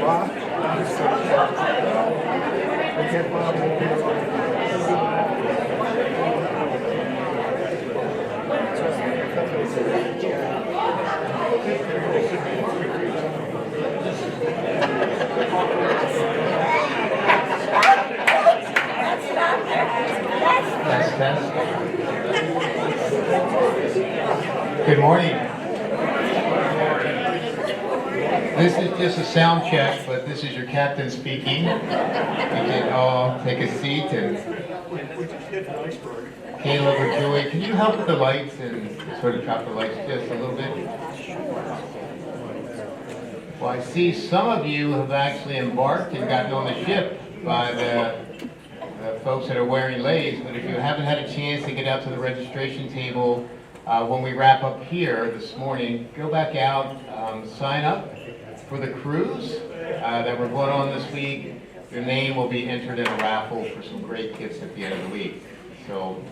Good morning. This is just a sound check, but this is your captain speaking. You can all take a seat. And Caleb or Joey, can you help with the lights and sort of drop the lights just a little bit? Well, I see some of you have actually embarked and gotten on the ship by the folks that are wearing leis, but if you haven't had a chance to get out to the registration table when we wrap up here this morning, go back out, sign up for the cruise that we're going on this week. Your name will be entered in a raffle for some great gifts at the end of the week. So,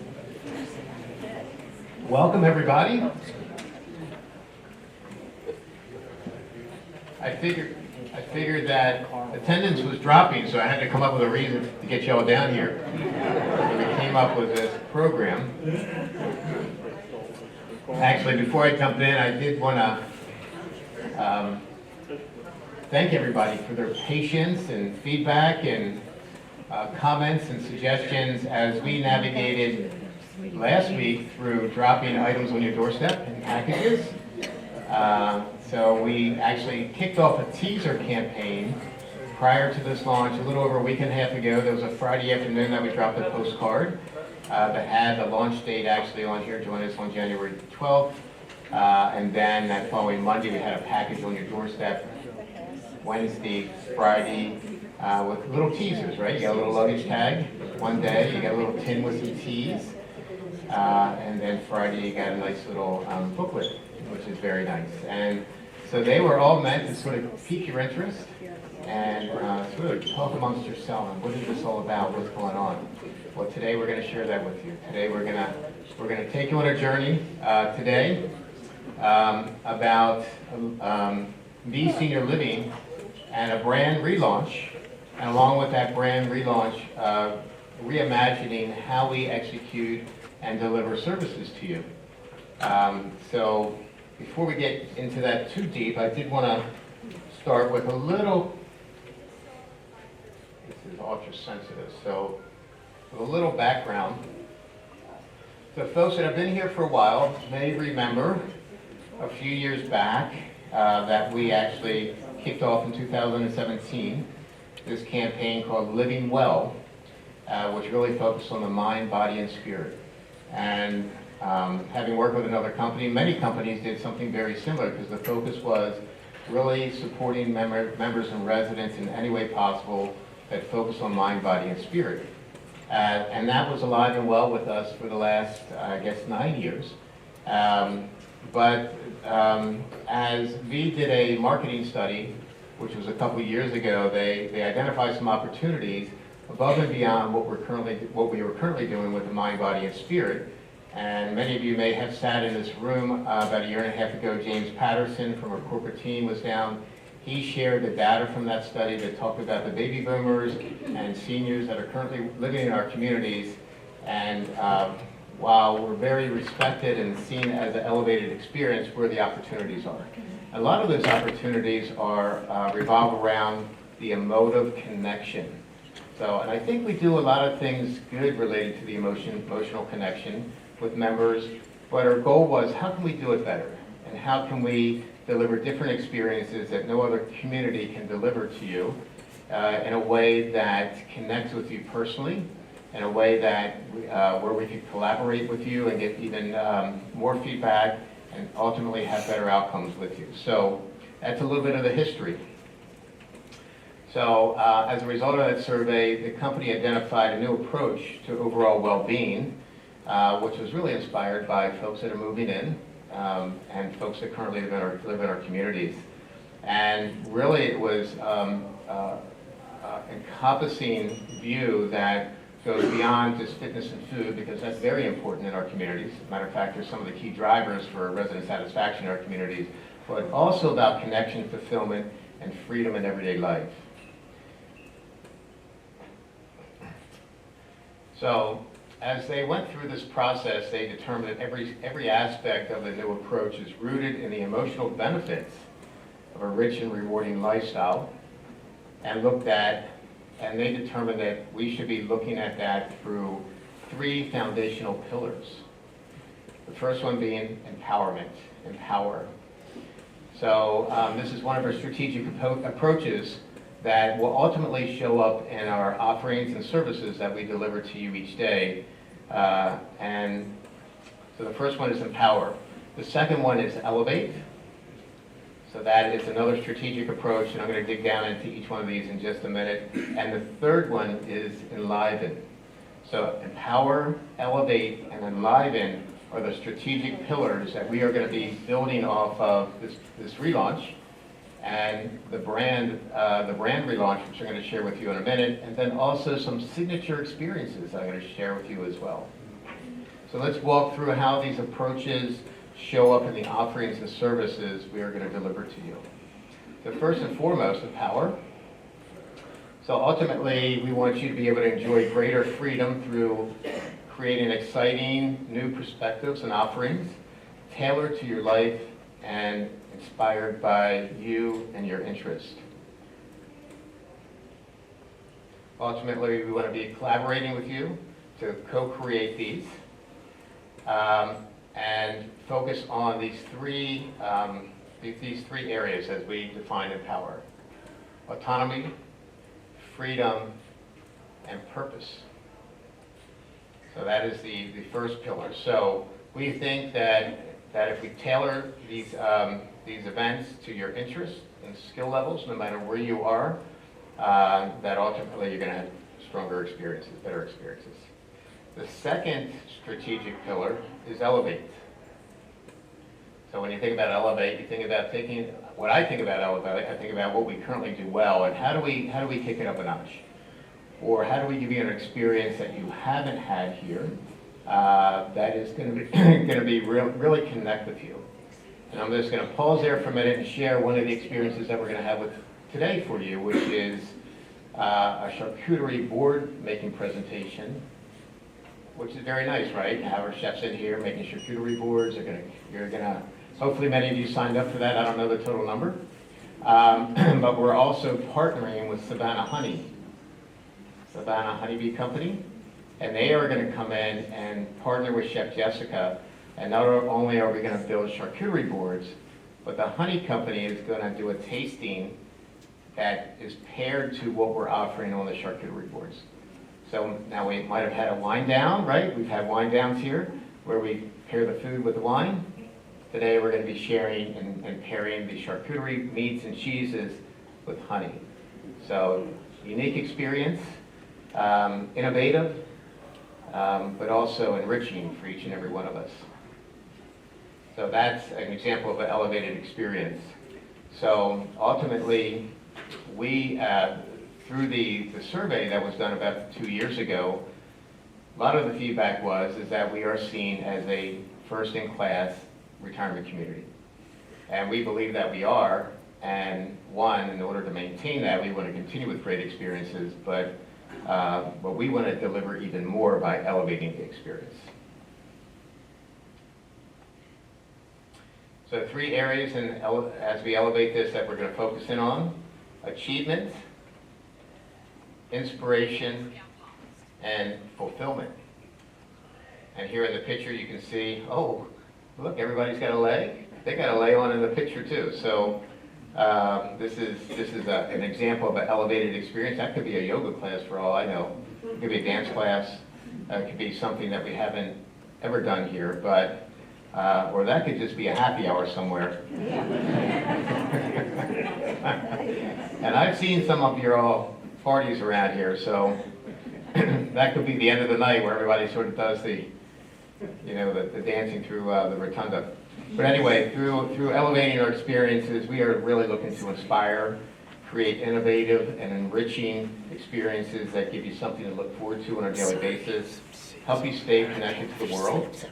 welcome everybody. I figured that attendance was dropping, so I had to come up with a reason to get you all down here. So we came up with this program. Actually, before I jump in, I did want to thank everybody for their patience and feedback and comments and suggestions as we navigated last week through dropping items on your doorstep in packages. So we actually kicked off a teaser campaign prior to this launch a little over a week and a half ago. There was a Friday afternoon that we dropped a postcard that had the launch date actually on here. Join us on January 12th. And then that following Monday, we had a package on your doorstep. Wednesday, Friday, with little teasers, right? You got a little luggage tag one day, you got a little tin with some teas. And then Friday, you got a nice little booklet, which is very nice. And so they were all meant to sort of pique your interest and sort of talk amongst yourself. What is this all about? What's going on? Well, today we're going to share that with you. Today we're going to take you on a journey today about the senior living and a brand relaunch, and along with that brand relaunch, reimagining how we execute and deliver services to you. So before we get into that too deep, I did want to start with a little, this is ultra sensitive, so with a little background. So folks that have been here for a while may remember a few years back that we actually kicked off in 2017 this campaign called Living Well, which really focused on the mind, body, and spirit. And having worked with another company, many companies did something very similar because the focus was really supporting members and residents in any way possible that focused on mind, body, and spirit. And that was alive and well with us for the last, I guess, 9 years. But as V did a marketing study, which was a couple of years ago, they identified some opportunities above and beyond what we were currently doing with the mind, body, and spirit. And many of you may have sat in this room about a year and a half ago. James Patterson from our corporate team was down. He shared the data from that study that talked about the baby boomers and seniors that are currently living in our communities. And while we're very respected and seen as an elevated experience, where the opportunities are. A lot of those opportunities revolve around the emotive connection. So, and I think we do a lot of things good related to the emotional connection with members, but our goal was, how can we do it better? And how can we deliver different experiences that no other community can deliver to you in a way that connects with you personally, in a way that where we could collaborate with you and get even more feedback and ultimately have better outcomes with you. So that's a little bit of the history. So as a result of that survey, the company identified a new approach to overall well-being, which was really inspired by folks that are moving in and folks that currently live in our communities. And really it was encompassing view that goes beyond just fitness and food, because that's very important in our communities. As a matter of fact, they're some of the key drivers for resident satisfaction in our communities, but also about connection, fulfillment, and freedom in everyday life. So as they went through this process, they determined that every aspect of the new approach is rooted in the emotional benefits of a rich and rewarding lifestyle, and they determined that we should be looking at that through 3 foundational pillars. The first one being empowerment, empower. So this is one of our strategic approaches that will ultimately show up in our offerings and services that we deliver to you each day. And so the first one is empower. The second one is elevate. So that is another strategic approach, and I'm going to dig down into each one of these in just a minute. And the third one is enliven. So empower, elevate, and enliven are the strategic pillars that we are going to be building off of this relaunch, and the brand relaunch, which I'm going to share with you in a minute, and then also some signature experiences I'm going to share with you as well. So let's walk through how these approaches show up in the offerings and services we are going to deliver to you. So first and foremost, empower. So ultimately, we want you to be able to enjoy greater freedom through creating exciting new perspectives and offerings tailored to your life and inspired by you and your interest. Ultimately, we want to be collaborating with you to co-create these and focus on these three areas as we define empower: autonomy, freedom, and purpose. So that is the first pillar. So we think that if we tailor these events to your interests and skill levels, no matter where you are, that ultimately you're going to have stronger experiences, better experiences. The second strategic pillar is elevate. So when you think about elevate, you think about what I think about elevate, I think about what we currently do well, and how do we kick it up a notch? Or how do we give you an experience that you haven't had here that is going to be really connect with you? And I'm just going to pause there for a minute and share one of the experiences that we're going to have with today for you, which is a charcuterie board making presentation, which is very nice, right? Have our chefs in here making charcuterie boards. You're gonna. Hopefully, many of you signed up for that. I don't know the total number, but we're also partnering with Savannah Honeybee Company, and they are going to come in and partner with Chef Jessica. And not only are we going to build charcuterie boards, but the honey company is going to do a tasting that is paired to what we're offering on the charcuterie boards. So now we might have had a wine down, right? We've had wine downs here where we pair the food with the wine. Today we're going to be sharing and pairing the charcuterie meats and cheeses with honey. So unique experience, innovative, but also enriching for each and every one of us. So that's an example of an elevated experience. So ultimately, we, through the survey that was done about 2 years ago, a lot of the feedback is that we are seen as a first-in-class retirement community. And we believe that we are, and in order to maintain that, we want to continue with great experiences, but we want to deliver even more by elevating the experience. So 3 areas as we elevate this that we're going to focus in on: achievement, inspiration, and fulfillment. And here in the picture you can see, oh, look, everybody's got a leg. They got a lay on in the picture too. So this is an example of an elevated experience. That could be a yoga class for all I know. It could be a dance class. It could be something that we haven't ever done here, but or that could just be a happy hour somewhere. And I've seen some of your all parties around here, so that could be the end of the night where everybody sort of does the dancing through the rotunda. But anyway, through elevating our experiences, we are really looking to inspire, create innovative and enriching experiences that give you something to look forward to on a daily basis, help you stay connected to the world,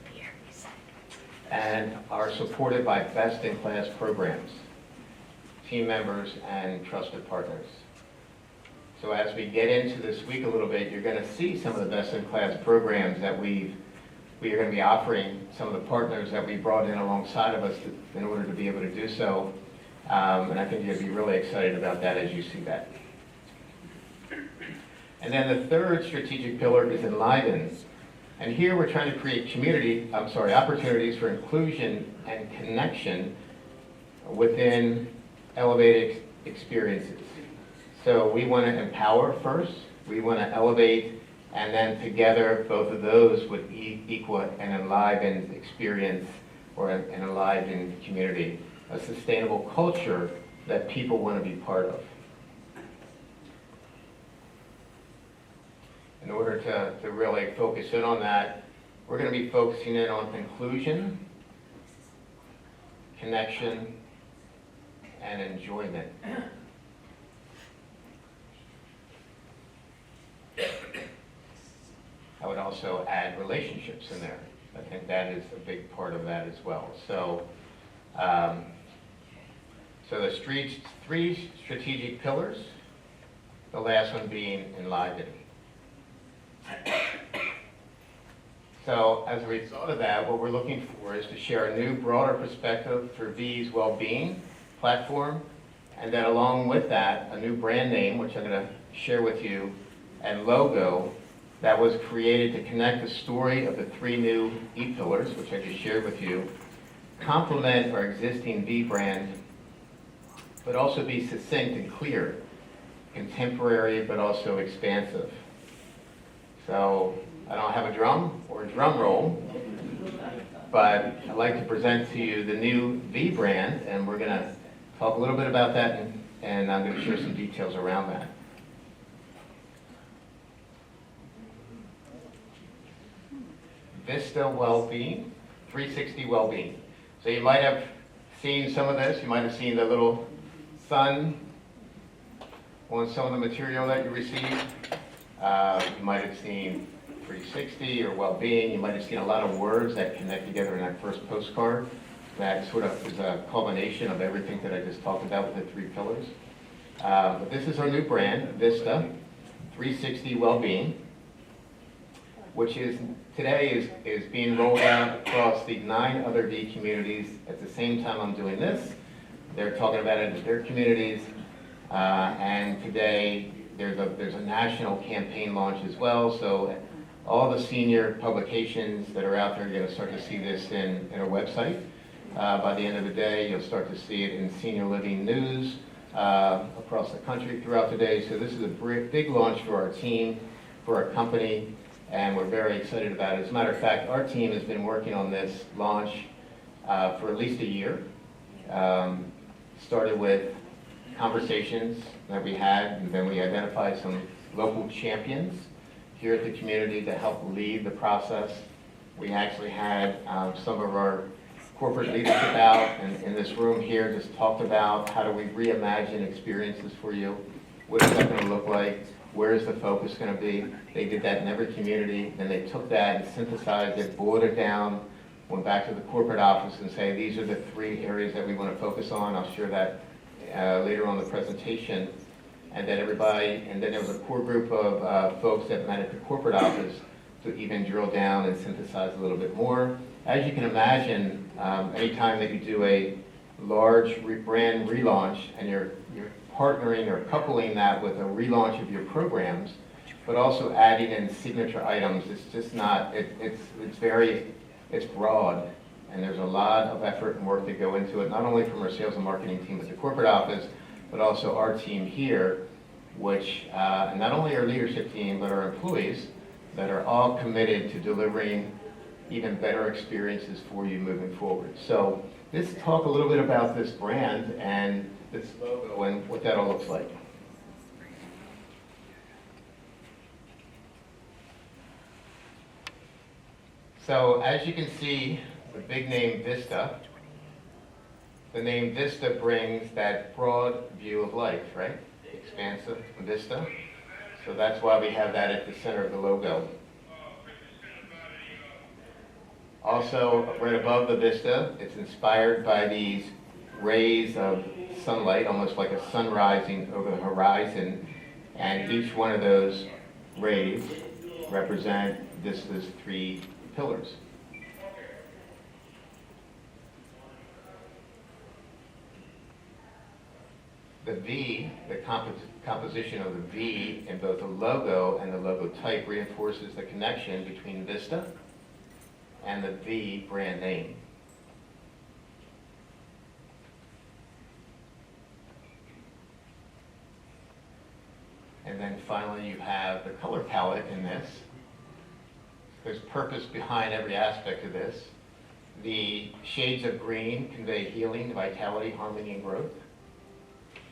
and are supported by best-in-class programs. team members, and trusted partners. So as we get into this week a little bit, you're going to see some of the best-in-class programs that we are going to be offering, some of the partners that we brought in alongside of us in order to be able to do so. And I think you're going to be really excited about that as you see that. And then the third strategic pillar is enliven. And here we're trying to create opportunities for inclusion and connection within elevated experiences. So we want to empower first, we want to elevate, and then together both of those would equal an enlivened experience or an enlivened community, a sustainable culture that people want to be part of. In order to really focus in on that, we're going to be focusing in on inclusion, connection, and enjoyment. I would also add relationships in there. I think that is a big part of that as well. So, so the three strategic pillars, the last one being enlivening. So as a result of that, what we're looking for is to share a new, broader perspective for V's well-being platform, and then along with that, a new brand name, which I'm going to share with you, and logo that was created to connect the story of the three new E-pillars, which I just shared with you, complement our existing V brand, but also be succinct and clear, contemporary, but also expansive. So I don't have a drum or a drum roll, but I'd like to present to you the new V brand, and we're going to talk a little bit about that, and I'm going to share some details around that. Vista Wellbeing, 360 Wellbeing. So you might have seen some of this. You might have seen the little sun on some of the material that you received. You might have seen 360 or well-being. You might have seen a lot of words that connect together in that first postcard. That sort of is a culmination of everything that I just talked about with the three pillars. But this is our new brand, Vista 360 Wellbeing, which is today is being rolled out across the 9 other V communities. At the same time I'm doing this, they're talking about it in their communities, and today there's a national campaign launch as well. So all the senior publications that are out there, you're going to start to see this in our website. By the end of the day, you'll start to see it in senior living news across the country throughout the day. So this is a big launch for our team, for our company, and we're very excited about it. As a matter of fact, our team has been working on this launch for at least a year. Started with conversations that we had, and then we identified some local champions here at the community to help lead the process. We actually had some of our corporate leadership out and in this room here just talked about how do we reimagine experiences for you, what is that going to look like, where is the focus going to be. They did that in every community, then they took that and synthesized it, boiled it down, went back to the corporate office and say these are the 3 areas that we want to focus on. I'll share that later on in the presentation. And then there was a core group of folks that met at the corporate office to even drill down and synthesize a little bit more. As you can imagine, anytime that you do a large brand relaunch and you're partnering or coupling that with a relaunch of your programs, but also adding in signature items, it's just not, it's broad, and there's a lot of effort and work to go into it, not only from our sales and marketing team at the corporate office, but also our team here, which, not only our leadership team, but our employees that are all committed to delivering even better experiences for you moving forward. So let's talk a little bit about this brand and this logo and what that all looks like. So as you can see, the big name Vista, the name Vista brings that broad view of life, right? Expansive Vista. So that's why we have that at the center of the logo. Also, right above the Vista, it's inspired by these rays of sunlight, almost like a sun rising over the horizon, and each one of those rays represent Vista's 3 pillars. The V, the composition of the V in both the logo and the logo type reinforces the connection between Vista and the V brand name. And then finally you have the color palette in this. There's purpose behind every aspect of this. The shades of green convey healing, vitality, harmony, and growth.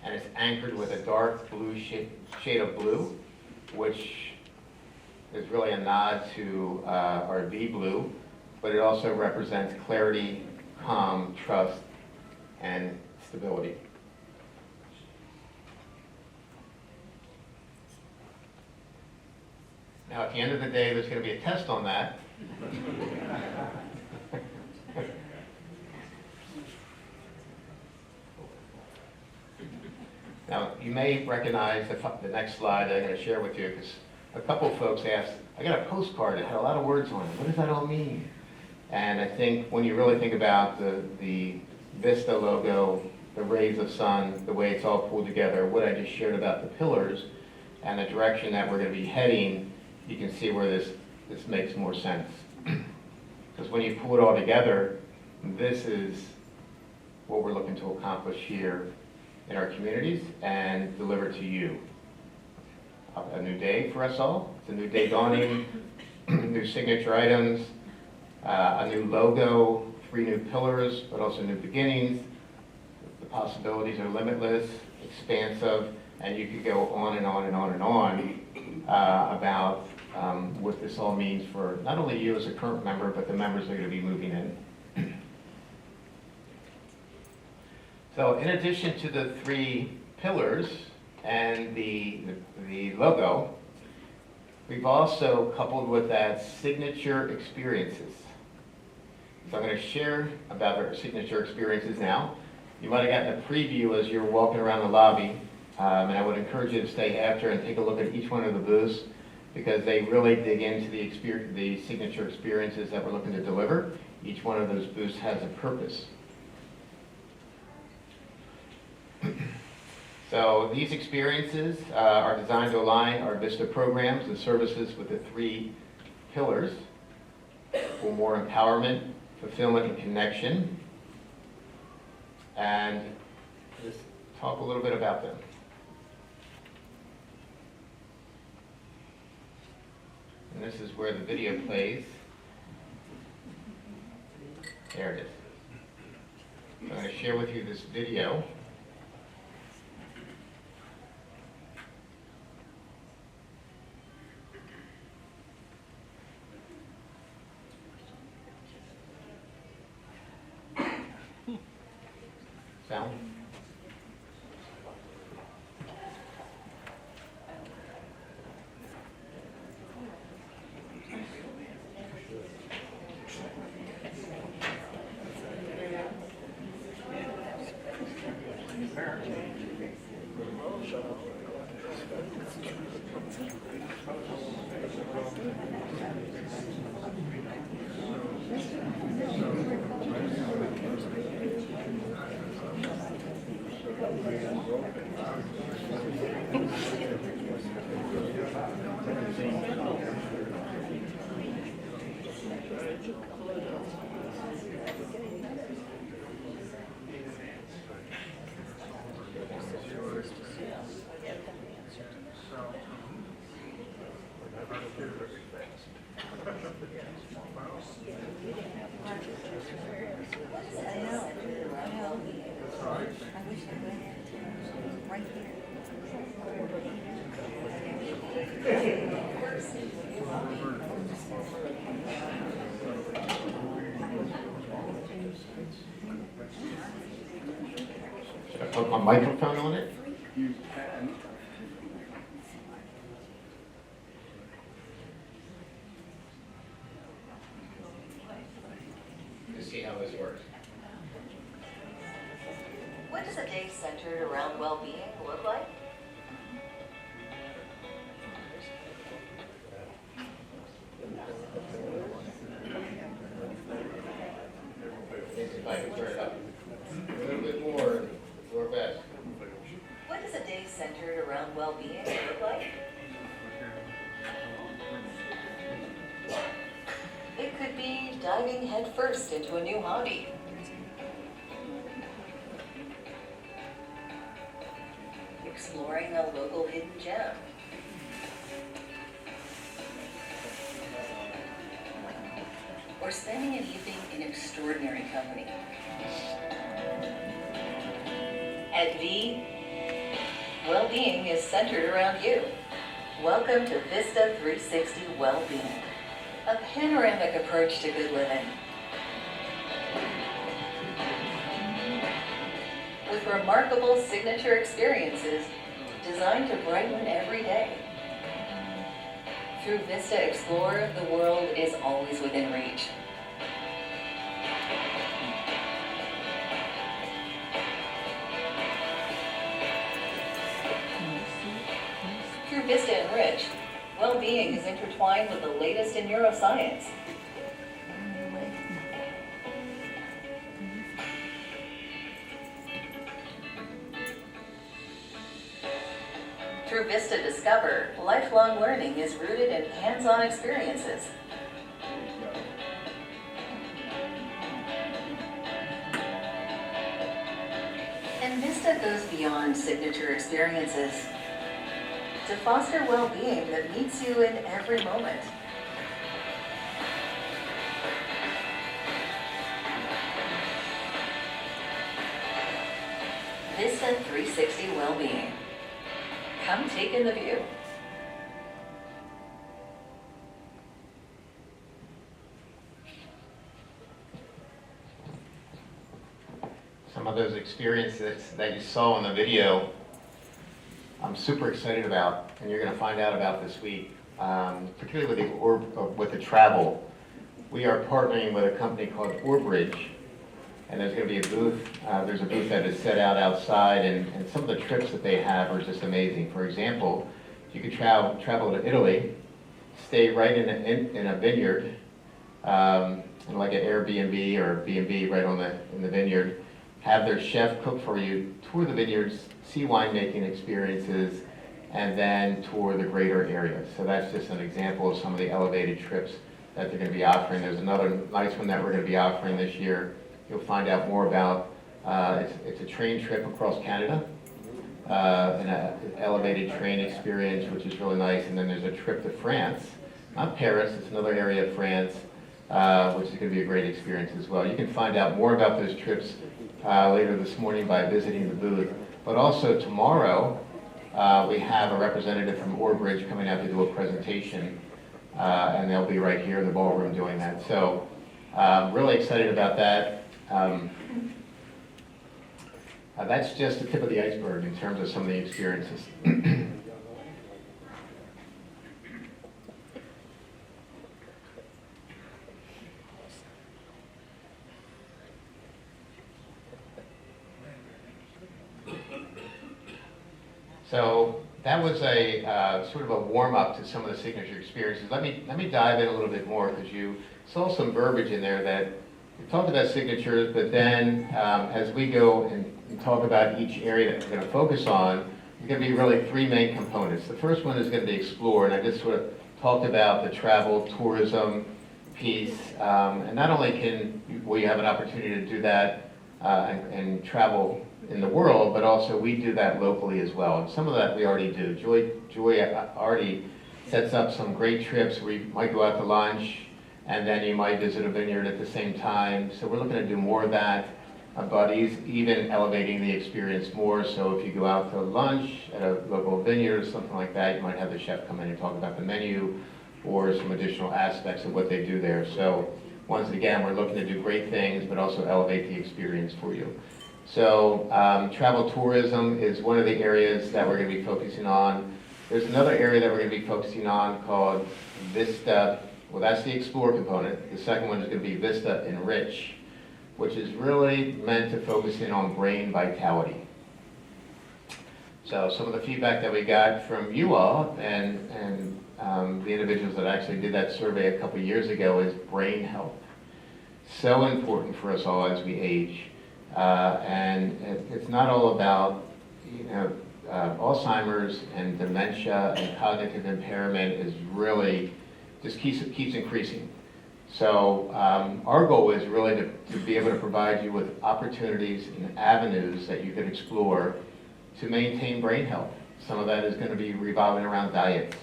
And it's anchored with a dark blue shade of blue, which is really a nod to our V blue, but it also represents clarity, calm, trust, and stability. Now, at the end of the day, there's going to be a test on that. Now, you may recognize the next slide that I'm going to share with you, because a couple of folks asked, I got a postcard that had a lot of words on it. What does that all mean? And I think when you really think about the Vista logo, the rays of sun, the way it's all pulled together, what I just shared about the pillars, and the direction that we're going to be heading, you can see where this makes more sense. Because when you pull it all together, this is what we're looking to accomplish here in our communities and deliver to you. A new day for us all. It's a new day dawning, new signature items, a new logo, 3 new pillars, but also new beginnings. The possibilities are limitless, expansive, and you could go on and on and on and on about what this all means for not only you as a current member, but the members that are going to be moving in. So in addition to the 3 pillars and the logo, we've also coupled with that signature experiences. So I'm going to share about our signature experiences now. You might have gotten a preview as you're walking around the lobby, and I would encourage you to stay after and take a look at each one of the booths, because they really dig into the signature experiences that we're looking to deliver. Each one of those booths has a purpose. So these experiences are designed to align our Vista programs and services with the 3 pillars for more empowerment, fulfillment, and connection. And just talk a little bit about them. And this is where the video plays. There it is. So I'm going to share with you this video. Sound? Should I put my microphone on it? You can. To see how this works. What does a day centered around well-being look like? If I can turn it up a little bit more, your best. What does a day centered around well-being look like? It could be diving headfirst into a new hobby. Exploring a local hidden gem. Or spending an evening in extraordinary company. At V, well-being is centered around you. Welcome to Vista 360 Well-Being, a panoramic approach to good living. With remarkable signature experiences designed to brighten every day. Through Vista Explore, the world is always within reach. Through Vista Enrich, well-being is intertwined with the latest in neuroscience. Through Vista Discover, lifelong learning is rooted in hands-on experiences. And Vista goes beyond signature experiences to foster well-being that meets you in every moment. Vista 360 Well-Being. Come take in the view. Some of those experiences that you saw in the video, I'm super excited about, and you're going to find out about this week, particularly with the travel. We are partnering with a company called Orbridge, and there's going to be a booth. There's a booth that is set out outside, and some of the trips that they have are just amazing. For example, you could travel to Italy, stay right in a vineyard, like an Airbnb or B&B right in the vineyard, have their chef cook for you, tour the vineyards, see winemaking experiences, and then tour the greater area. So that's just an example of some of the elevated trips that they're going to be offering. There's another nice one that we're going to be offering this year. You'll find out more about. It's a train trip across Canada, an elevated train experience, which is really nice. And then there's a trip to France, not Paris, it's another area of France, which is going to be a great experience as well. You can find out more about those trips later this morning by visiting the booth. But also tomorrow, we have a representative from Orbridge coming out to do a presentation, and they'll be right here in the ballroom doing that. So really excited about that. That's just the tip of the iceberg in terms of some of the experiences. So that was a sort of a warm-up to some of the signature experiences. Let me dive in a little bit more, because you saw some verbiage in there that we talked about signatures, but then as we go and talk about each area that we're going to focus on, there's going to be really three main components. The first one is going to be explore, and I just sort of talked about the travel, tourism piece, and not only will you have an opportunity to do that and travel in the world, but also we do that locally as well. And some of that we already do. Joy already sets up some great trips where you might go out to lunch, and then you might visit a vineyard at the same time. So we're looking to do more of that, but he's even elevating the experience more. So if you go out to lunch at a local vineyard or something like that, you might have the chef come in and talk about the menu or some additional aspects of what they do there. So once again, we're looking to do great things, but also elevate the experience for you. So travel tourism is one of the areas that we're going to be focusing on. There's another area that we're going to be focusing on called Vista. Well, that's the explore component. The second one is going to be Vista Enrich. which is really meant to focus in on brain vitality. So some of the feedback that we got from you all and the individuals that actually did that survey a couple years ago is brain health. So important for us all as we age. And it's not all about, Alzheimer's and dementia and cognitive impairment is really, just keeps increasing. So our goal is really to be able to provide you with opportunities and avenues that you can explore to maintain brain health. Some of that is going to be revolving around diets.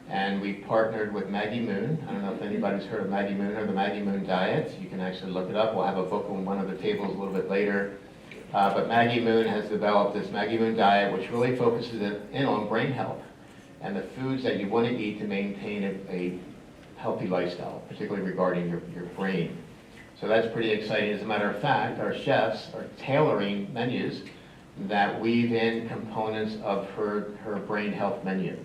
And we partnered with Maggie Moon. I don't know if anybody's heard of Maggie Moon or the Maggie Moon diet. You can actually look it up. We'll have a book on one of the tables a little bit later. But Maggie Moon has developed this Maggie Moon diet, which really focuses in on brain health and the foods that you want to eat to maintain a healthy lifestyle, particularly regarding your brain. So that's pretty exciting. As a matter of fact, our chefs are tailoring menus that weave in components of her brain health menu.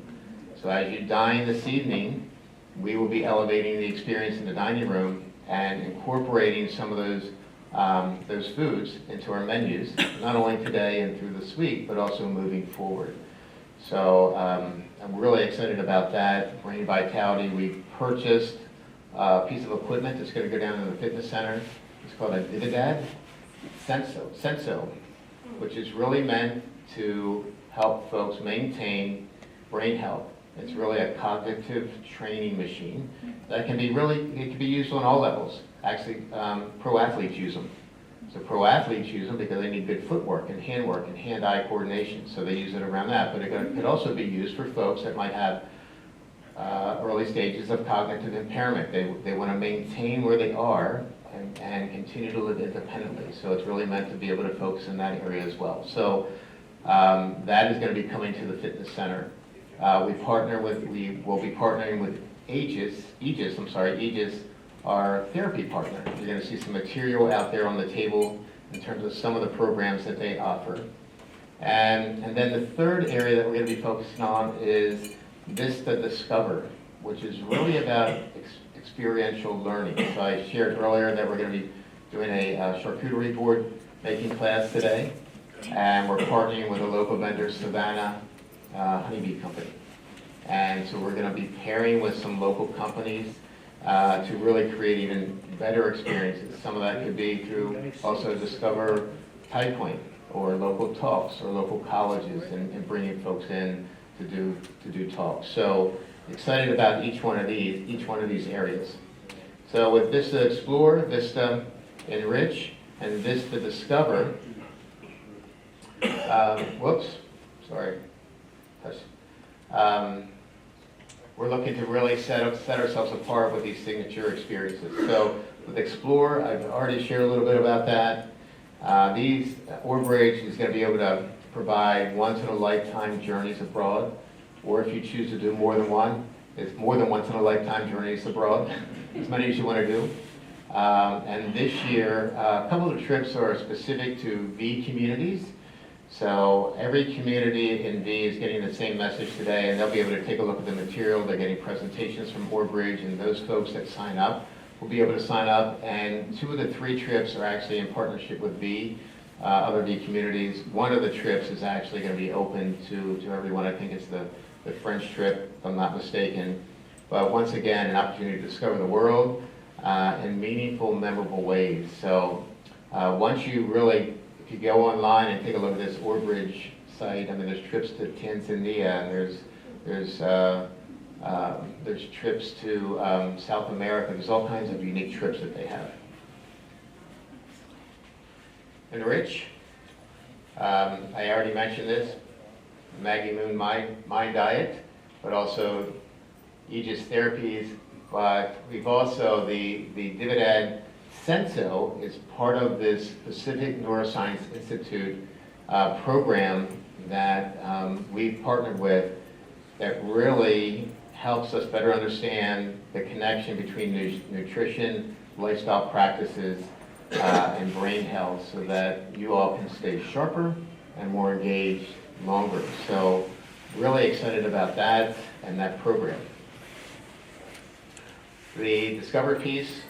So as you dine this evening, we will be elevating the experience in the dining room and incorporating some of those foods into our menus, not only today and through this week, but also moving forward. So I'm really excited about that. Brain vitality, we purchased a piece of equipment that's going to go down to the fitness center. It's called a Vididad Senso, which is really meant to help folks maintain brain health. It's really a cognitive training machine that can be it can be used on all levels. Actually, pro athletes use them. So pro athletes use them because they need good footwork and hand-eye coordination. So they use it around that. But it could also be used for folks that might have early stages of cognitive impairment. They want to maintain where they are and continue to live independently. So it's really meant to be able to focus in that area as well. So that is going to be coming to the fitness center. We will be partnering with Aegis, our therapy partner. You're going to see some material out there on the table in terms of some of the programs that they offer. And then the third area that we're going to be focusing on is Vista Discover, which is really about experiential learning. So I shared earlier that we're going to be doing a charcuterie board making class today, and we're partnering with a local vendor, Savannah Honeybee Company. And so we're going to be pairing with some local companies to really create even better experiences. Some of that could be through also Discover Tide Point or local talks or local colleges and bringing folks in to do talks. So excited about each one of these areas. So with Vista Explore, Vista Enrich, and Vista Discover, we're looking to really set ourselves apart with these signature experiences. So with Explore, I've already shared a little bit about that. Orbridge is going to be able to provide once-in-a-lifetime journeys abroad, or if you choose to do more than one, it's more than once-in-a-lifetime journeys abroad, as many as you want to do. And this year, a couple of the trips are specific to V communities. So every community in V is getting the same message today, and they'll be able to take a look at the material. They're getting presentations from Orbridge, and those folks that sign up will be able to sign up. And 2 of the 3 trips are actually in partnership with V, other V communities. One of the trips is actually going to be open to everyone. I think it's the French trip, if I'm not mistaken. But once again, an opportunity to discover the world in meaningful, memorable ways. So once you really, if you go online and take a look at this Orbridge site, I mean, there's trips to Tanzania, and there's trips to South America. There's all kinds of unique trips that they have. Enrich, I already mentioned this, Maggie Moon Mind Diet, but also Aegis Therapies, but we've also, the Dividend Senso is part of this Pacific Neuroscience Institute program that we've partnered with that really helps us better understand the connection between nutrition, lifestyle practices, and brain health so that you all can stay sharper and more engaged longer. So really excited about that and that program. The Discover piece,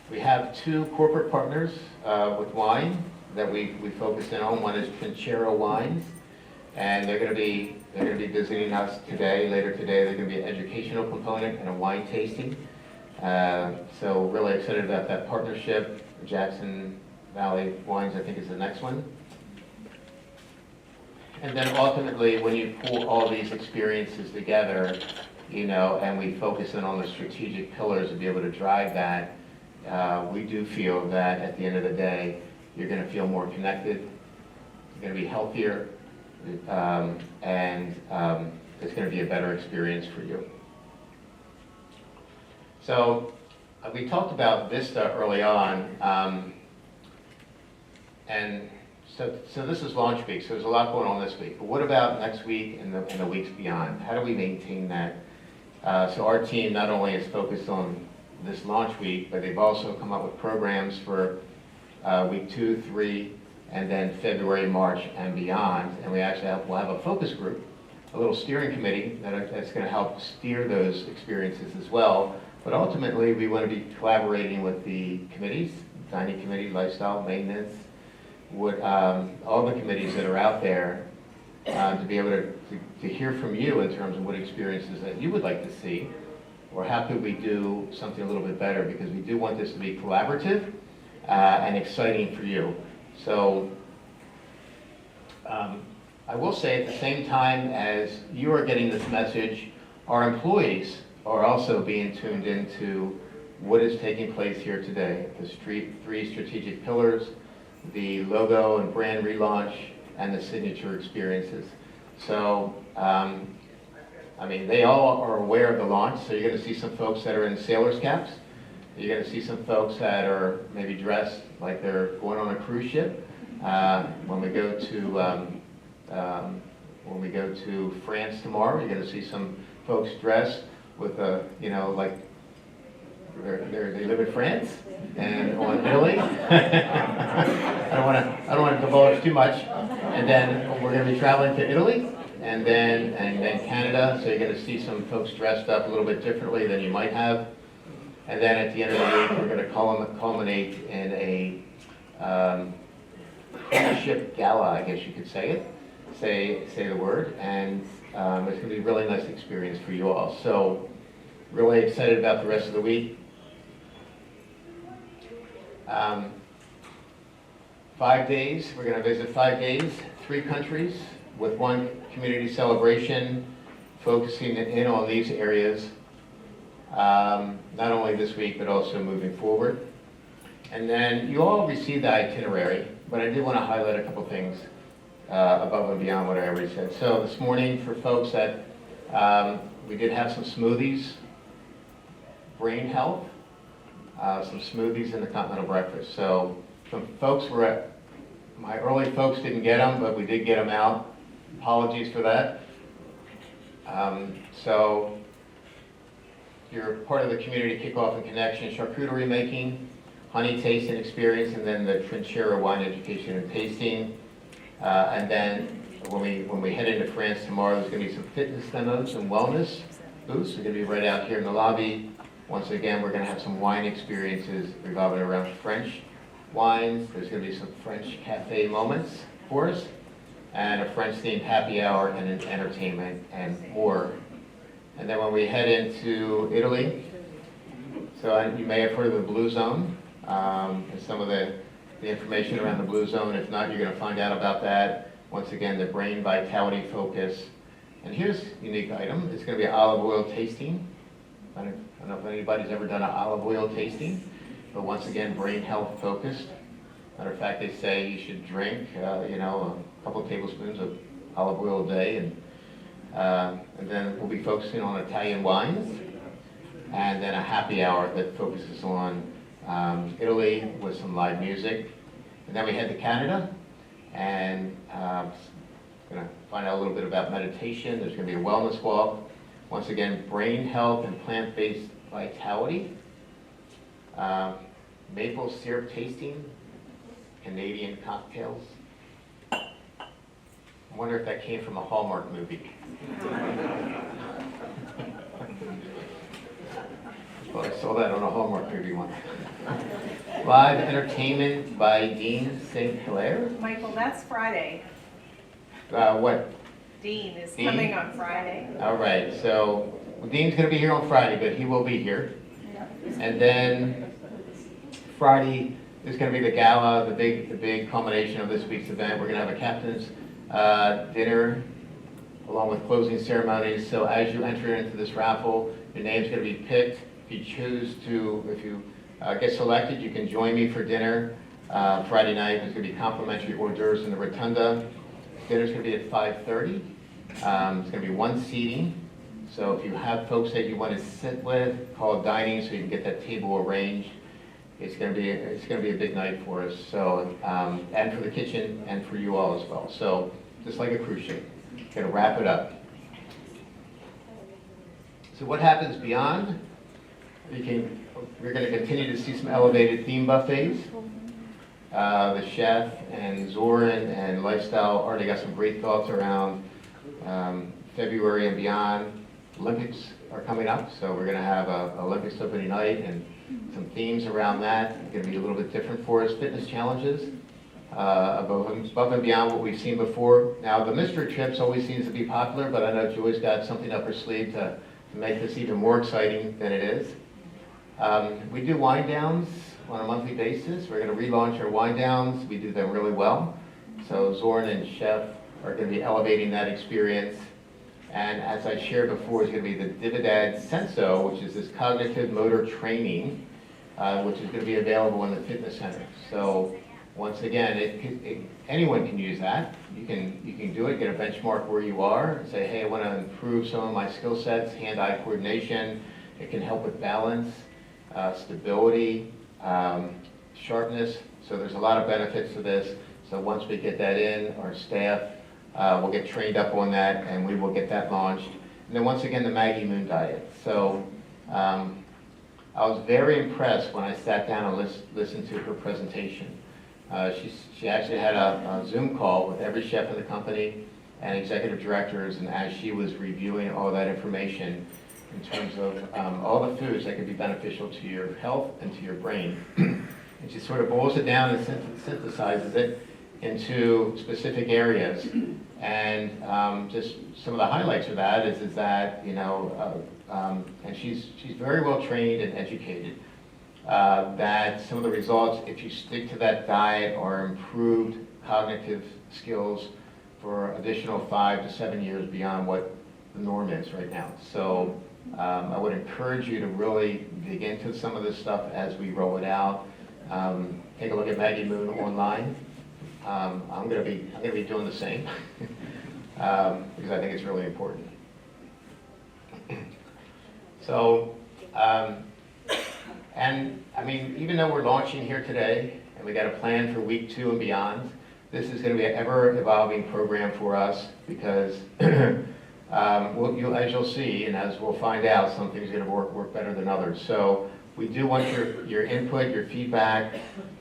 We have 2 corporate partners with wine that we focus in on. One is Trinchero Wines, and they're going to be visiting us today. Later today, there's going to be an educational component and a wine tasting. So really excited about that partnership. Jackson Valley Wines, I think, is the next one. And then ultimately, when you pull all these experiences together, and we focus in on the strategic pillars to be able to drive that, we do feel that at the end of the day, you're going to feel more connected, you're going to be healthier, and it's going to be a better experience for you. So we talked about Vista early on, and so this is launch week, so there's a lot going on this week. But what about next week and the weeks beyond? How do we maintain that? So our team not only is focused on this launch week, but they've also come up with programs for week 2, 3, and then February, March, and beyond. And we actually we'll have a focus group, a little steering committee that's going to help steer those experiences as well. But ultimately, we want to be collaborating with the committees, dining committee, lifestyle, maintenance, all the committees that are out there to be able to hear from you in terms of what experiences that you would like to see, or how could we do something a little bit better, because we do want this to be collaborative and exciting for you. So I will say at the same time as you are getting this message, our employees are also being tuned into what is taking place here today. The 3 strategic pillars, the logo and brand relaunch, and the signature experiences. So, they all are aware of the launch, so you're going to see some folks that are in sailor's caps. You're going to see some folks that are maybe dressed like they're going on a cruise ship. When we go to France tomorrow, you're going to see some folks dressed with like they live in France and on Italy. I don't want to divulge too much. And then we're going to be traveling to Italy and then Canada. So you're going to see some folks dressed up a little bit differently than you might have. And then at the end of the week, we're going to culminate in a ship gala, I guess you could say it. Say the word, and it's going to be a really nice experience for you all. So really excited about the rest of the week. 5 days, we're going to visit 5 days, 3 countries with 1 community celebration, focusing in on these areas, not only this week, but also moving forward. And then you all received the itinerary, but I did want to highlight a couple things above and beyond what I already said. So this morning, for folks that we did have some smoothies, brain health, some smoothies in the continental breakfast. So some folks my early folks didn't get them, but we did get them out. Apologies for that. So you're part of the community kickoff and connection, charcuterie making, honey tasting experience, and then the Trinchero wine education and tasting. And then when we head into France tomorrow, there's going to be some fitness demos and wellness booths. They're going to be right out here in the lobby. Once again, we're going to have some wine experiences revolving around French wines. There's going to be some French cafe moments for us, and a French-themed happy hour and entertainment and more. And then when we head into Italy, so you may have heard of the Blue Zone, and some of the information around the Blue Zone. If not, you're going to find out about that. Once again, the brain vitality focus. And here's a unique item. It's going to be an olive oil tasting. I don't know if anybody's ever done an olive oil tasting, but once again, brain health focused. Matter of fact, they say you should drink, a couple of tablespoons of olive oil a day, and then we'll be focusing on Italian wines, and then a happy hour that focuses on Italy with some live music. And then we head to Canada, and going to find out a little bit about meditation. There's going to be a wellness walk. Once again, brain health and plant-based vitality. Maple syrup tasting, Canadian cocktails. I wonder if that came from a Hallmark movie. Well, I saw that on a Hallmark movie one. Live entertainment by Dean St. Hilaire. Michael, that's Friday. What? Dean is Dean? coming on Friday. All right, so Dean's going to be here on Friday, but he will be here. And then Friday is going to be the gala, the big culmination of this week's event. We're going to have a captain's dinner along with closing ceremonies. So as you enter into this raffle, your name's going to be picked. If you get selected, you can join me for dinner Friday night. There's going to be complimentary hors d'oeuvres in the rotunda. Dinner's going to be at 5:30. It's going to be one seating. So if you have folks that you want to sit with, call dining so you can get that table arranged. It's going to be a big night for us. So and for the kitchen and for you all as well. So just like a cruise ship, going to wrap it up. So what happens beyond? We're going to continue to see some elevated theme buffets. The chef and Zoran and Lifestyle already got some great thoughts around February and beyond. Olympics are coming up, so we're going to have an Olympics opening night and some themes around that. It's going to be a little bit different for us. Fitness challenges above and beyond what we've seen before. Now, the mystery trips always seems to be popular, but I know Joy's got something up her sleeve to make this even more exciting than it is. We do wind downs on a monthly basis. We're going to relaunch our wind downs. We do them really well. So Zoran and Chef are going to be elevating that experience. And as I shared before, it's going to be the Dividad Senso, which is this cognitive motor training, which is going to be available in the fitness center. So once again, anyone can use that. You can do it, get a benchmark where you are, say, hey, I want to improve some of my skill sets, hand-eye coordination. It can help with balance, stability, sharpness. So there's a lot of benefits to this. So once we get that in, our staff will get trained up on that, and we will get that launched. And then once again, the Maggie Moon diet. So I was very impressed when I sat down and listened to her presentation. She actually had a Zoom call with every chef in the company and executive directors, and as she was reviewing all that information in terms of all the foods that could be beneficial to your health and to your brain, and she sort of boils it down and synthesizes it into specific areas. And just some of the highlights of that is that, and she's very well trained and educated, that some of the results, if you stick to that diet, are improved cognitive skills for additional 5 to 7 years beyond what the norm is right now. So I would encourage you to really dig into some of this stuff as we roll it out. Take a look at Maggie Moon online. I'm going to be doing the same because I think it's really important. So, and I mean, even though we're launching here today and we got a plan for week 2 and beyond, this is going to be an ever-evolving program for us because as you'll see and as we'll find out, some things are going to work better than others. So we do want your input, your feedback.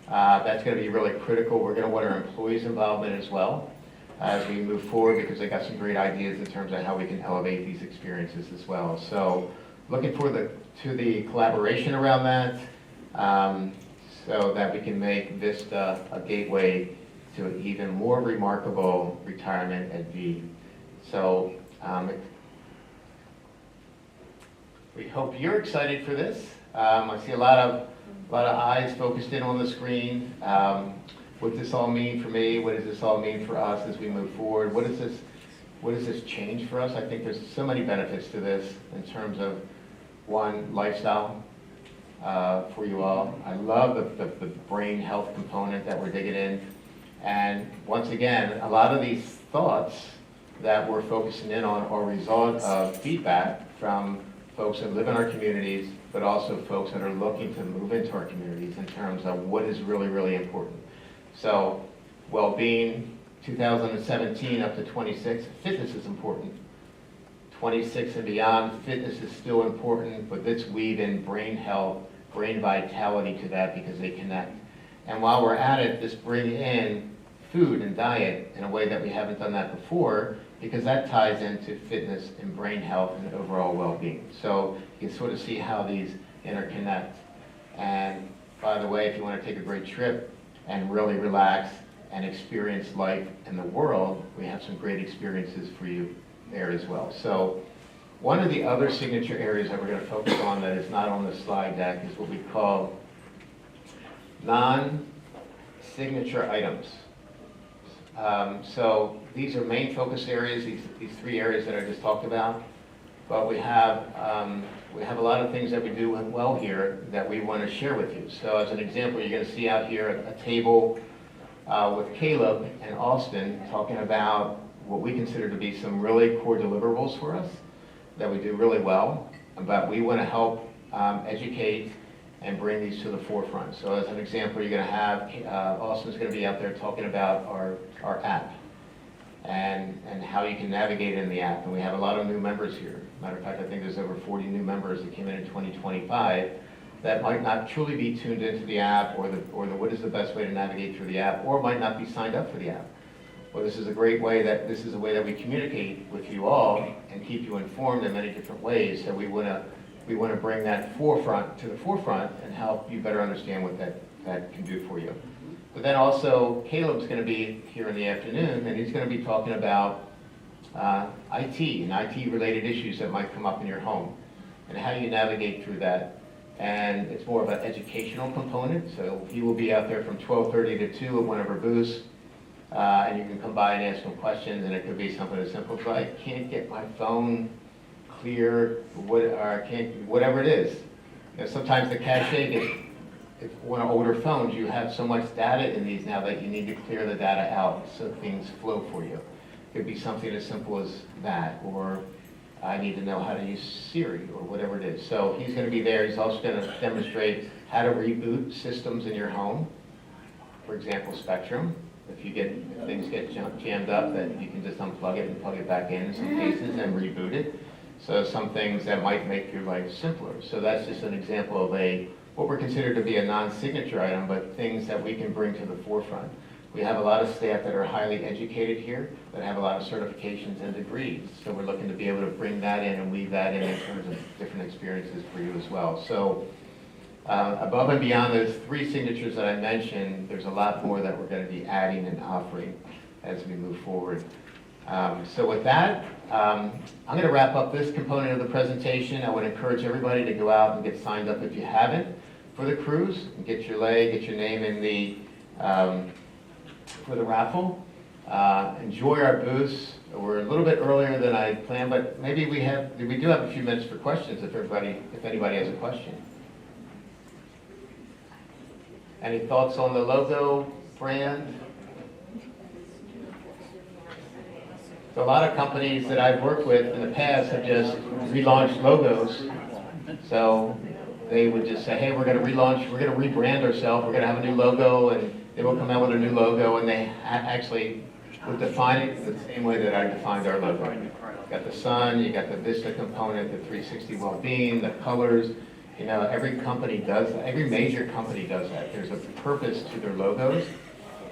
That's going to be really critical. We're going to want our employees' involvement as well as we move forward because they got some great ideas in terms of how we can elevate these experiences as well. So looking forward to the collaboration around that so that we can make Vista a gateway to an even more remarkable retirement at V. So we hope you're excited for this. I see a lot of eyes focused in on the screen. What does this all mean for me? What does this all mean for us as we move forward? What does this change for us? I think there's so many benefits to this in terms of, one, lifestyle for you all. I love the brain health component that we're digging in. And once again, a lot of these thoughts that we're focusing in on are a result of feedback from folks that live in our communities, but also folks that are looking to move into our communities in terms of what is really, really important. So, well-being, 2017 up to 26, fitness is important. 26 and beyond, fitness is still important, but let's weave in brain health, brain vitality to that because they connect. And while we're at it, just bring in food and diet in a way that we haven't done that before, because that ties into fitness and brain health and overall well-being. So you can sort of see how these interconnect. And by the way, if you want to take a great trip and really relax and experience life in the world, we have some great experiences for you there as well. So one of the other signature areas that we're going to focus on that is not on the slide deck is what we call non-signature items. So these are main focus areas, these three areas that I just talked about. But we have a lot of things that we do well here that we want to share with you. So as an example, you're going to see out here a table with Caleb and Austin talking about what we consider to be some really core deliverables for us that we do really well, but we want to help educate and bring these to the forefront. So as an example, you're going to have, Austin's going to be out there talking about our app and how you can navigate in the app. And we have a lot of new members here. Matter of fact, I think there's over 40 new members that came in 2025 that might not truly be tuned into the app or the what is the best way to navigate through the app, or might not be signed up for the app. Well, this is a great way this is a way that we communicate with you all and keep you informed in many different ways. So we want to bring that to the forefront and help you better understand what that can do for you. But then also, Caleb's going to be here in the afternoon, and he's going to be talking about IT and IT-related issues that might come up in your home and how you navigate through that. And it's more of an educational component, so he will be out there from 12:30 to 2 at one of our booths, and you can come by and ask him questions, and it could be something as simple as, I can't get my phone clear, or I can't, whatever it is. You know, sometimes the cache gets, if one of older phones, you have so much data in these now that you need to clear the data out so things flow for you. It could be something as simple as that, or I need to know how to use Siri, or whatever it is. So he's going to be there. He's also going to demonstrate how to reboot systems in your home. For example, Spectrum. If things get jammed up, that you can just unplug it and plug it back in some cases and reboot it. So some things that might make your life simpler. So that's just an example of what we're considered to be a non-signature item, but things that we can bring to the forefront. We have a lot of staff that are highly educated here, that have a lot of certifications and degrees. So we're looking to be able to bring that in and weave that in terms of different experiences for you as well. So above and beyond those three signatures that I mentioned, there's a lot more that we're going to be adding and offering as we move forward. So with that, I'm going to wrap up this component of the presentation. I would encourage everybody to go out and get signed up if you haven't for the cruise, and get your name in the for the raffle. Enjoy our booths. We're a little bit earlier than I planned, but maybe we do have a few minutes for questions if anybody has a question. Any thoughts on the logo, brand? So a lot of companies that I've worked with in the past have just relaunched logos. So they would just say, hey, we're going to relaunch, we're going to rebrand ourselves, we're going to have a new logo, and they will come out with a new logo, and they actually would define it the same way that I defined our logo. You got the sun, you got the Vista component, the 360 well-being, the colors. You know, every company does that. Every major company does that. There's a purpose to their logos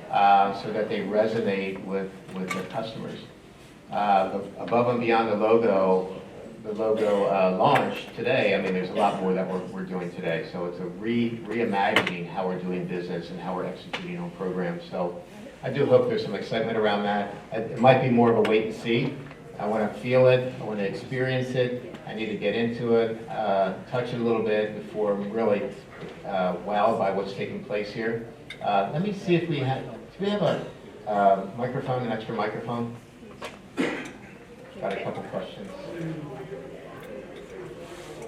so that they resonate with their customers. Above and beyond the logo launch today, I mean, there's a lot more that we're doing today. So it's a reimagining how we're doing business and how we're executing on programs. So I do hope there's some excitement around that. It might be more of a wait and see. I want to feel it. I want to experience it. I need to get into it, touch it a little bit before I'm really wowed by what's taking place here. Let me see if do we have a microphone, an extra microphone? Got a couple questions.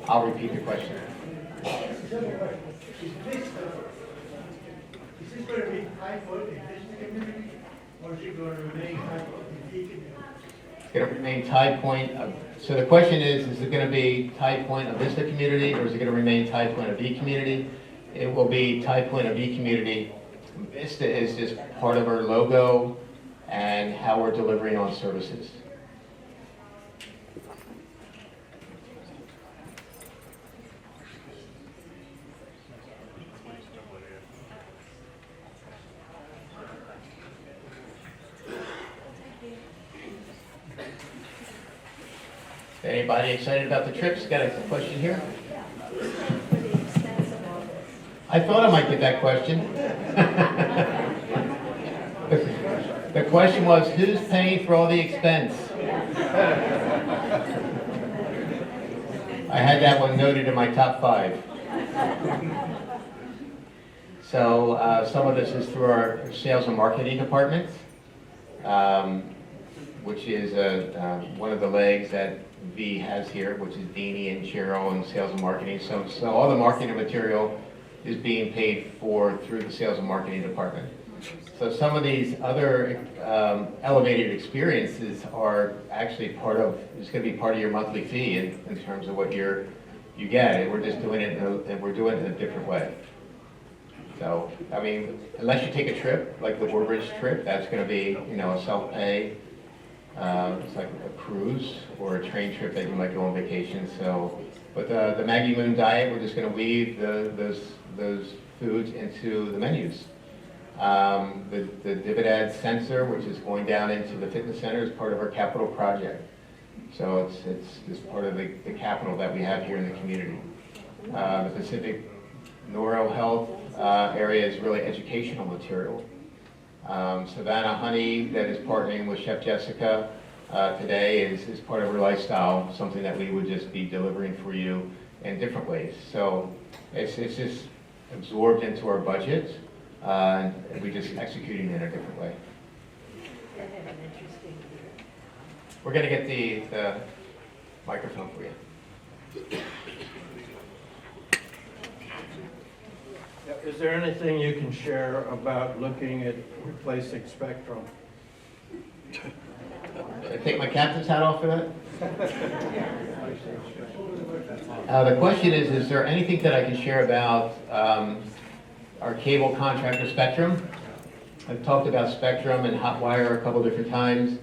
I'll repeat the question. Is this going to be high point in this community, or is it going to remain high point in the community? It's going to remain Tide Point. So the question is it going to be Tide Point of Vista community, or is it going to remain Tide Point of V community? It will be Tide Point of V community. Vista is just part of our logo and how we're delivering on services. Anybody excited about the trips? Got a question here? I thought I might get that question. The question was, who's paying for all the expense? I had that one noted in my top 5. So some of this is through our sales and marketing department, which is one of the legs that V has here, which is Deanie and Cheryl and sales and marketing. So all the marketing material is being paid for through the sales and marketing department. So some of these other elevated experiences are actually it's going to be part of your monthly fee in terms of what you get. We're just doing it, we're doing it in a different way. So, I mean, unless you take a trip, like the Woodbridge trip, that's going to be, a self-pay. It's like a cruise or a train trip that you might go on vacation. So, but the Maggie Moon diet, we're just going to weave those foods into the menus. The Dividend sensor, which is going down into the fitness center, is part of our capital project. So it's just part of the capital that we have here in the community. The Pacific Neuro Health area is really educational material. Savannah Honey, that is partnering with Chef Jessica today, is part of her lifestyle, something that we would just be delivering for you in different ways. So it's just absorbed into our budget, and we're just executing it in a different way. We're going to get the microphone for you. Is there anything you can share about looking at replacing Spectrum? Should I take my captain's hat off for that? The question is there anything that I can share about our cable contractor Spectrum? I've talked about Spectrum and Hotwire a couple different times,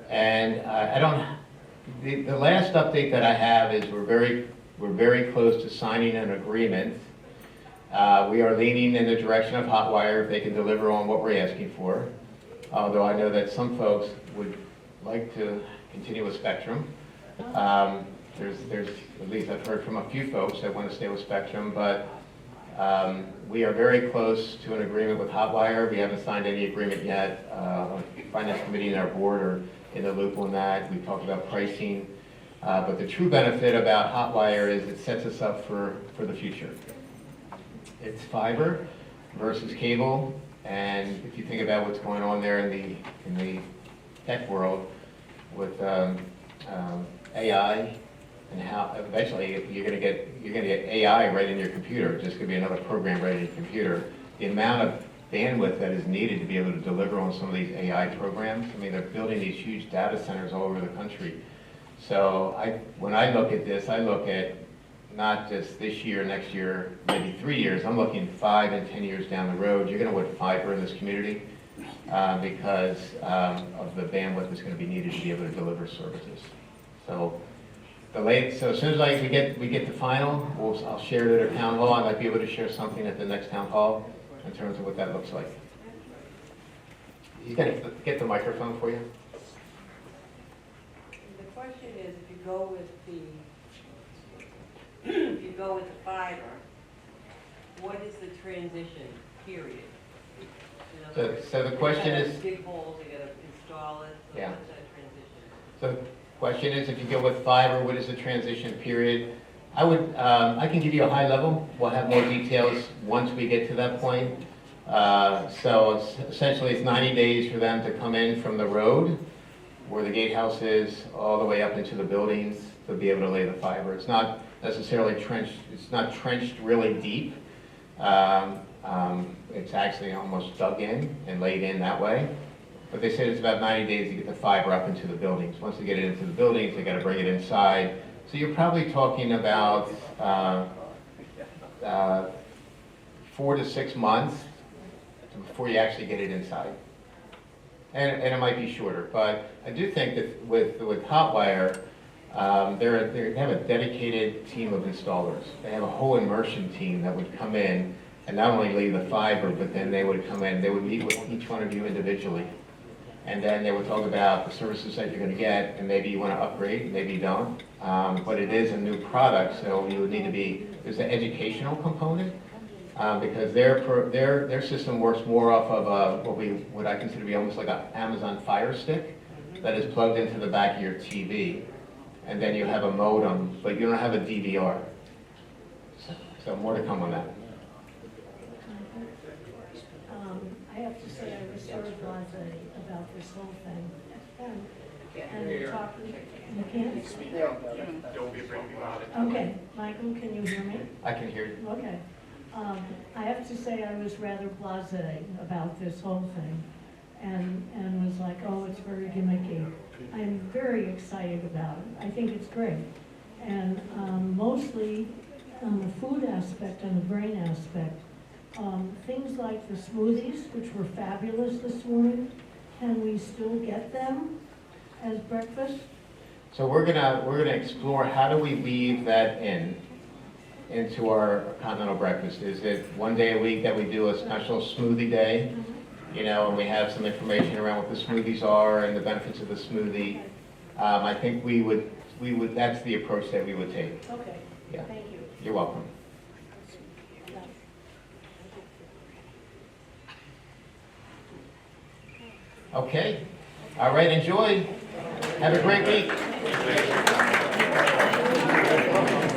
and the last update that I have is we're very close to signing an agreement. We are leaning in the direction of Hotwire if they can deliver on what we're asking for, although I know that some folks would like to continue with Spectrum. There's at least I've heard from a few folks that want to stay with Spectrum, but we are very close to an agreement with Hotwire. We haven't signed any agreement yet. The Finance Committee and our board are in the loop on that. We've talked about pricing, but the true benefit about Hotwire is it sets us up for the future. It's fiber versus cable, and if you think about what's going on there in the tech world with AI and how eventually you're going to get AI right in your computer. It's just going to be another program right in your computer. The amount of bandwidth that is needed to be able to deliver on some of these AI programs. I mean, they're building these huge data centers all over the country. So when I look at this, I look at not just this year, next year, maybe 3 years. I'm looking 5 and 10 years down the road. You're going to want fiber in this community because of the bandwidth that's going to be needed to be able to deliver services. So as soon as we get to final, I'll share it at a town hall. I might be able to share something at the next town hall in terms of what that looks like. You got to get the microphone for you. The question is, if you go with the fiber, what is the transition period? So the question is, dig holes, you gotta install it, so Yeah. what's that transition? so the question is, if you go with fiber, what is the transition period? I can give you a high level. We'll have more details once we get to that point. So essentially it's 90 days for them to come in from the road where the gatehouse is all the way up into the buildings to be able to lay the fiber. It's not necessarily trenched. It's not trenched really deep. It's actually almost dug in and laid in that way. But they said it's about 90 days to get the fiber up into the buildings. Once they get it into the buildings, they got to bring it inside. So you're probably talking about 4 to 6 months before you actually get it inside. And it might be shorter, but I do think that with Hotwire, they have a dedicated team of installers. They have a whole immersion team that would come in and not only lay the fiber, but then they would come in, they would meet with each one of you individually. And then they would talk about the services that you're going to get, and maybe you want to upgrade, maybe you don't. But it is a new product, so you would need to be, there's an educational component. because their system works more off of what I consider to be almost like an Amazon Fire Stick that is plugged into the back of your TV. And then you have a modem, but you don't have a DVR. So more to come on that. I have to say I was sort of blasé about this whole thing. And you're talking, you can't? Don't be afraid to be loud. Okay, Michael, can you hear me? I can hear you. Okay. I have to say I was rather blasé about this whole thing and was like, oh, it's very gimmicky. I'm very excited about it. I think it's great. And mostly on the food aspect and the brain aspect, things like the smoothies, which were fabulous this morning, can we still get them as breakfast? So we're gonna explore how do we weave that into our continental breakfast. Is it one day a week that we do a special smoothie day? You know, and we have some information around what the smoothies are and the benefits of the smoothie. I think we would, that's the approach that we would take. Okay, Yeah. thank you. You're welcome. Okay. All right, enjoy. Have a great week.